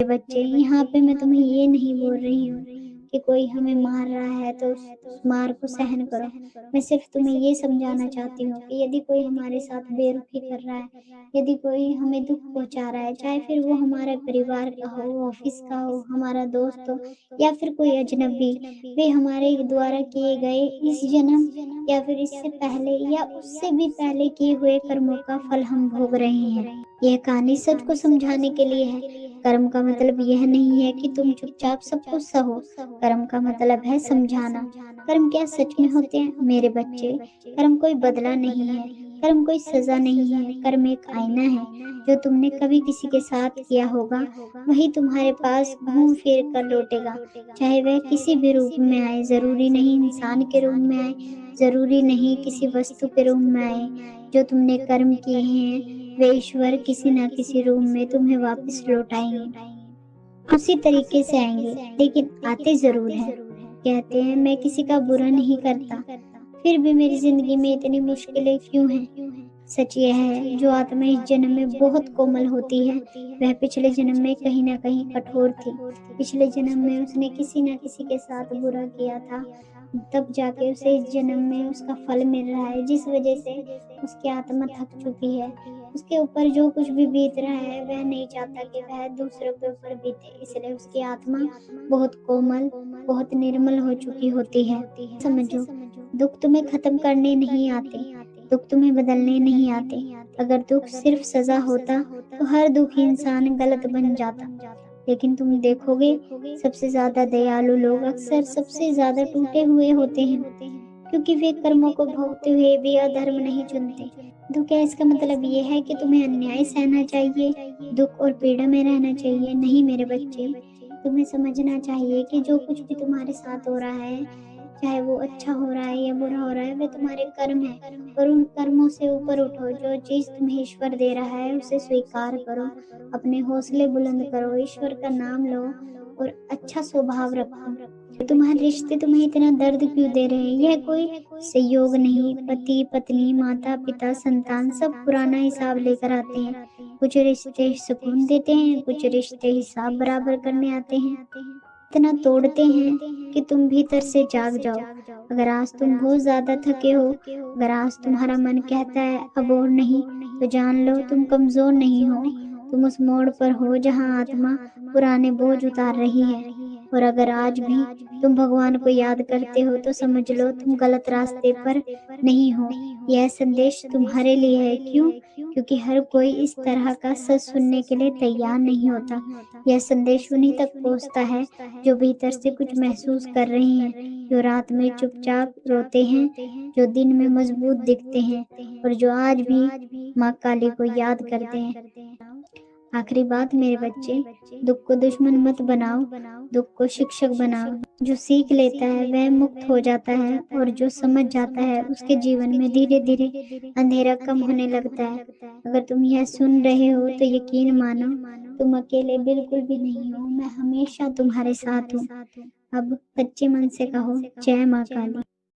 बच्चे, यहाँ पे मैं तुम्हें ये नहीं बोल रही हूँ कि कोई हमें मार रहा है तो उस मार को सहन करो। मैं सिर्फ तुम्हें ये समझाना चाहती हूँ कि यदि कोई हमारे साथ बेरुखी कर रहा है, यदि कोई हमें दुख पहुंचा रहा है, चाहे फिर वो हमारे परिवार का हो, ऑफिस का हो, हमारा दोस्त हो या फिर कोई अजनबी, वे हमारे द्वारा किए गए इस जन्म या फिर इससे पहले या उससे भी पहले किए हुए कर्मों का फल हम भोग रहे हैं। यह कहानी सच को समझाने के लिए है। कर्म का मतलब यह नहीं है कि तुम चुपचाप सब कुछ सहो। कर्म का मतलब है समझाना। कर्म क्या सच में होते हैं मेरे बच्चे? कर्म कोई बदला नहीं है, कर्म कोई सजा नहीं है। कर्म एक आईना है। जो तुमने कभी किसी के साथ किया होगा वही तुम्हारे पास घूम फिर कर लौटेगा, चाहे वह किसी भी रूप में आए। जरूरी नहीं इंसान के रूप में आए, जरूरी नहीं किसी वस्तु के रूप में आए। जो तुमने कर्म किए हैं वे ईश्वर किसी न किसी रूप में तुम्हें वापस लौटाएंगे। उसी तरीके से आएंगे, लेकिन आते जरूर हैं। कहते हैं मैं किसी का बुरा नहीं करता, फिर भी मेरी जिंदगी में इतनी मुश्किलें क्यों हैं? सच यह है, जो आत्मा इस जन्म में बहुत कोमल होती है वह पिछले जन्म में कहीं ना कहीं कठोर थी। पिछले जन्म में उसने किसी न किसी के साथ बुरा किया था, तब जाके उसे इस जन्म में उसका फल मिल रहा है, जिस वजह से उसकी आत्मा थक चुकी है। उसके ऊपर जो कुछ भी बीत रहा है वह नहीं चाहता कि वह दूसरों के ऊपर बीते, इसलिए उसकी आत्मा बहुत कोमल, बहुत निर्मल हो चुकी होती है। समझो, दुख तुम्हें खत्म करने नहीं आते, दुख तुम्हें बदलने नहीं आते। अगर दुख सिर्फ सजा होता तो हर दुखी इंसान गलत बन जाता। लेकिन तुम देखोगे सबसे ज्यादा दयालु लोग अक्सर सबसे ज्यादा टूटे हुए होते हैं, क्योंकि वे कर्मों को भोगते हुए भी अधर्म नहीं चुनते। तो क्या इसका मतलब ये है कि तुम्हें अन्याय सहना चाहिए, दुख और पीड़ा में रहना चाहिए? नहीं मेरे बच्चे, तुम्हें समझना चाहिए कि जो कुछ भी तुम्हारे साथ हो रहा है, चाहे वो अच्छा हो रहा है या बुरा हो रहा है, वे तुम्हारे कर्म है। और उन कर्मों से ऊपर उठो। जो चीज तुम्हें ईश्वर दे रहा है उसे स्वीकार करो, अपने हौसले बुलंद करो, ईश्वर का नाम लो और अच्छा स्वभाव रखो। तुम्हारे रिश्ते तुम्हें इतना दर्द क्यों दे रहे हैं? यह कोई संयोग नहीं। पति पत्नी, माता पिता, संतान सब पुराना हिसाब लेकर आते हैं। कुछ रिश्ते सुकून देते हैं, कुछ रिश्ते हिसाब बराबर करने आते हैं। इतना तोड़ते हैं कि तुम भीतर से जाग जाओ। अगर आज तुम बहुत ज्यादा थके हो, अगर आज तुम्हारा मन कहता है अब और नहीं, तो जान लो तुम कमजोर नहीं हो। तुम उस मोड़ पर हो जहां आत्मा पुराने बोझ उतार रही है। और अगर आज भी तुम भगवान को याद करते हो तो समझ लो तुम गलत रास्ते पर नहीं हो। यह संदेश तुम्हारे लिए है। क्यों? क्योंकि हर कोई इस तरह का सच सुनने के लिए तैयार नहीं होता। यह संदेश उन्हीं तक पहुंचता है जो भीतर से कुछ महसूस कर रहे हैं, जो रात में चुपचाप रोते हैं, जो दिन में मजबूत दिखते हैं और जो आज भी माँ काली को याद करते हैं। आखिरी बात मेरे बच्चे, दुख को दुश्मन मत बनाओ, दुख को शिक्षक बनाओ। जो सीख लेता है वह मुक्त हो जाता है, और जो समझ जाता है उसके जीवन में धीरे धीरे अंधेरा कम होने लगता है। अगर तुम यह सुन रहे हो तो यकीन मानो तुम अकेले बिल्कुल भी नहीं हो। मैं हमेशा तुम्हारे साथ हूँ। अब सच्चे मन से कहो जय माँ काली।